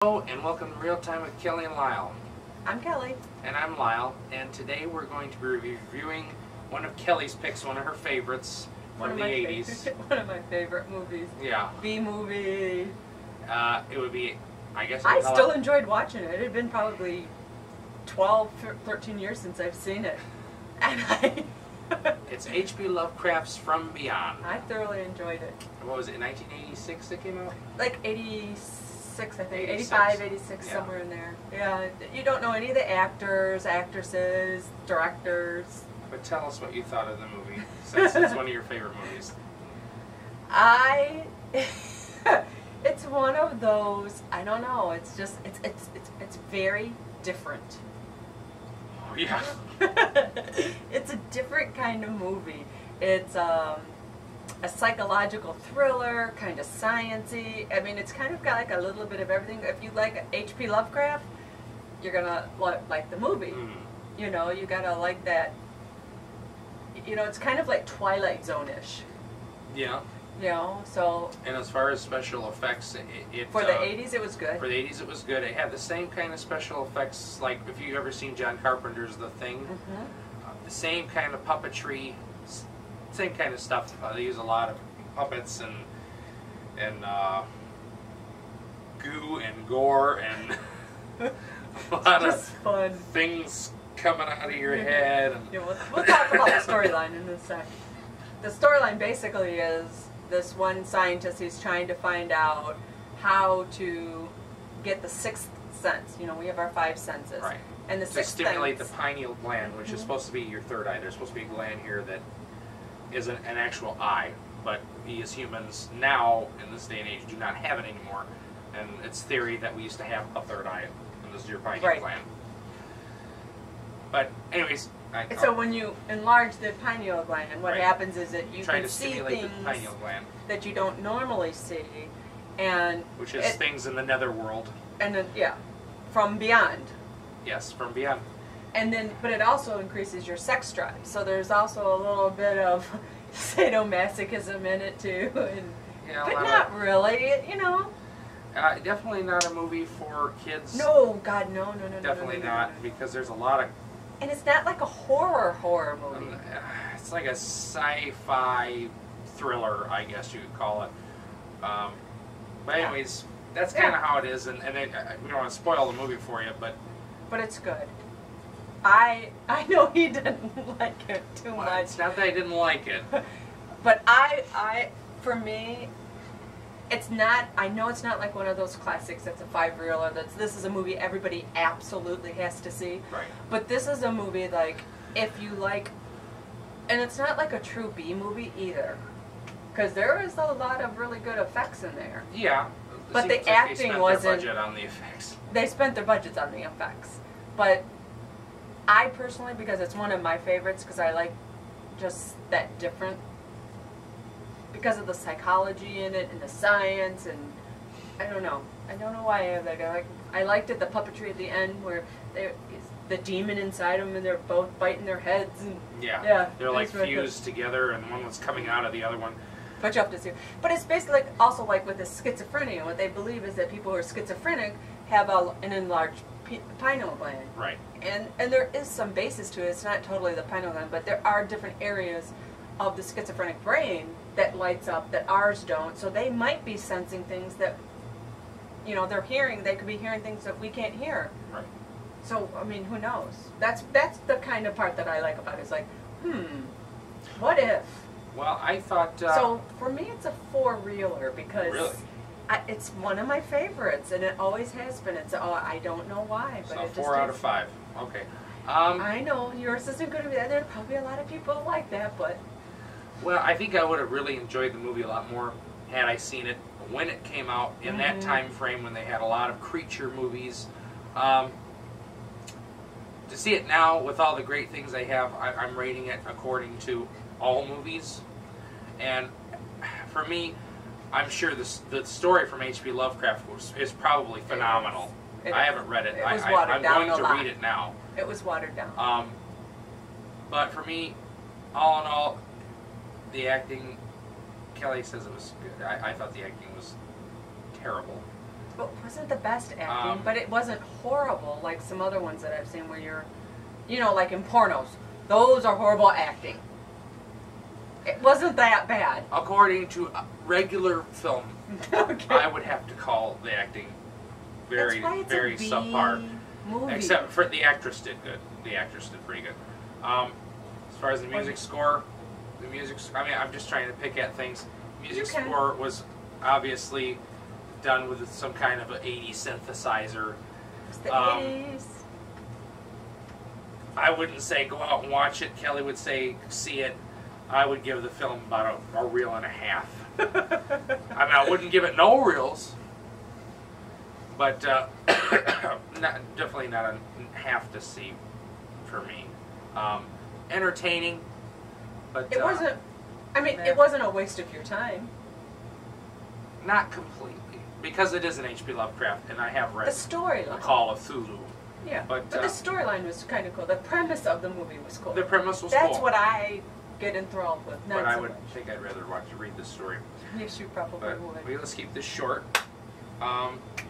Hello and welcome to Real Time with Kelly and Lyle. I'm Kelly. And I'm Lyle, and today we're going to be reviewing one of Kelly's picks, one of her favorites from the 80s. One of my favorite movies. Yeah. B-movie. It would be, I guess... I still enjoyed watching it. It had been probably 12, 13 years since I've seen it. And It's H.P. Lovecraft's From Beyond. I thoroughly enjoyed it. What was it, 1986 it came out? Like 86, I think. 86. 85, 86, Yeah. somewhere in there. Yeah, you don't know any of the actors, actresses, directors. But tell us what you thought of the movie, since it's one of your favorite movies. It's one of those, I don't know, it's just, it's very different. Oh, yeah. It's a different kind of movie. It's a psychological thriller, kind of science-y. I mean, it's kind of got like a little bit of everything. If you like H.P. Lovecraft, you're gonna like the movie. Mm. You know, you gotta like that. You know, it's kind of like Twilight Zone-ish. Yeah. You know, so... And as far as special effects, For the 80s, it was good. For the 80s, it was good. It had the same kind of special effects, like if you've ever seen John Carpenter's The Thing. Mm-hmm. The same kind of puppetry, same kind of stuff. They use a lot of puppets and goo and gore and a lot of fun things coming out of your head. And yeah, we'll talk about the storyline in a sec. The storyline basically is this one scientist who's trying to find out how to get the sixth sense. You know, we have our five senses. Right. And the to sixth stimulate sense, the pineal gland, which is supposed to be your third eye. There's supposed to be a gland here that is an actual eye, but we as humans now, in this day and age, do not have it anymore. And it's theory that we used to have a third eye, and this is your pineal gland. But anyways... so when you enlarge the pineal gland, what happens is that you can see things that you don't normally see, and which is things in the netherworld. And then, yeah, from beyond. Yes, from beyond. And then, but it also increases your sex drive. So there's also a little bit of sadomasochism in it too, and yeah, but not really, you know. Definitely not a movie for kids. No, God, no. Definitely not, because there's a lot of. And it's not like a horror movie. It's like a sci-fi thriller, I guess you could call it. But anyways, that's kind of how it is, and we don't want to spoil the movie for you, but it's good. I know he didn't like it too much. It's not that I didn't like it, but for me, it's not. I know it's not like one of those classics that's a 5-reeler. This is a movie everybody absolutely has to see. Right. But this is a movie like if you like, and it's not like a true B movie either, because there is a lot of really good effects in there. Yeah. But the acting wasn't. Their budget on the effects. They spent their budgets on the effects, but I personally, because it's one of my favorites, because I like just that different. Because of the psychology in it and the science, and I don't know why I have that. I liked it, the puppetry at the end where the demon inside them and they're both biting their heads and they're like fused together, and one was coming out of the other one. But you have to see. But it's basically like, also like with the schizophrenia. What they believe is that people who are schizophrenic have an enlarged pineal gland. Right. And there is some basis to it. It's not totally the pineal gland, but there are different areas of the schizophrenic brain that lights up that ours don't. So they might be sensing things that, you know, they're hearing. They could be hearing things that we can't hear. Right. So I mean, who knows? That's the kind of part that I like about it. It's like, what if? Well, I thought. So for me, it's a 4-reeler because really? It's one of my favorites, and it always has been. I don't know why, but so it 4 out of 5. Okay. I know yours isn't going to be that. There are probably a lot of people like that, but. Well, I think I would have really enjoyed the movie a lot more had I seen it when it came out, in that time frame when they had a lot of creature movies. To see it now with all the great things they have, I'm rating it according to all movies. And for me, I'm sure the story from H.P. Lovecraft is probably phenomenal. I haven't read it. It was watered down a lot. I'm going to read it now. It was watered down. But for me, all in all, the acting, Kelly says it was good. I thought the acting was terrible. But wasn't the best acting, but it wasn't horrible like some other ones that I've seen where you're, you know, like in pornos. Those are horrible acting. It wasn't that bad. According to regular film, Okay. I would have to call the acting very, That's why it's very a B subpar. movie. Except for the actress did good. The actress did pretty good. As far as the music score, I mean, I'm just trying to pick at things. Music score was obviously done with some kind of an 80s synthesizer. It's the 80s. I wouldn't say go out and watch it. Kelly would say see it. I would give the film about a reel and a half. I mean, I wouldn't give it no reels, but definitely not a half to see for me. Entertaining, but It wasn't. I mean, it wasn't a waste of your time. not completely, because it is an H.P. Lovecraft, and I have read The storyline. The Call of Cthulhu. Yeah, but the storyline was kind of cool. The premise of the movie was cool. The premise was That's cool. what I get enthralled with. Not But I so would much. think I'd rather read the story. Yes, you probably But would. let's keep this short.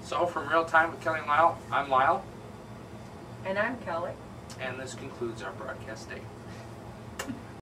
So from Real Time with Kelly and Lyle, I'm Lyle, And I'm Kelly. and this concludes our broadcast day.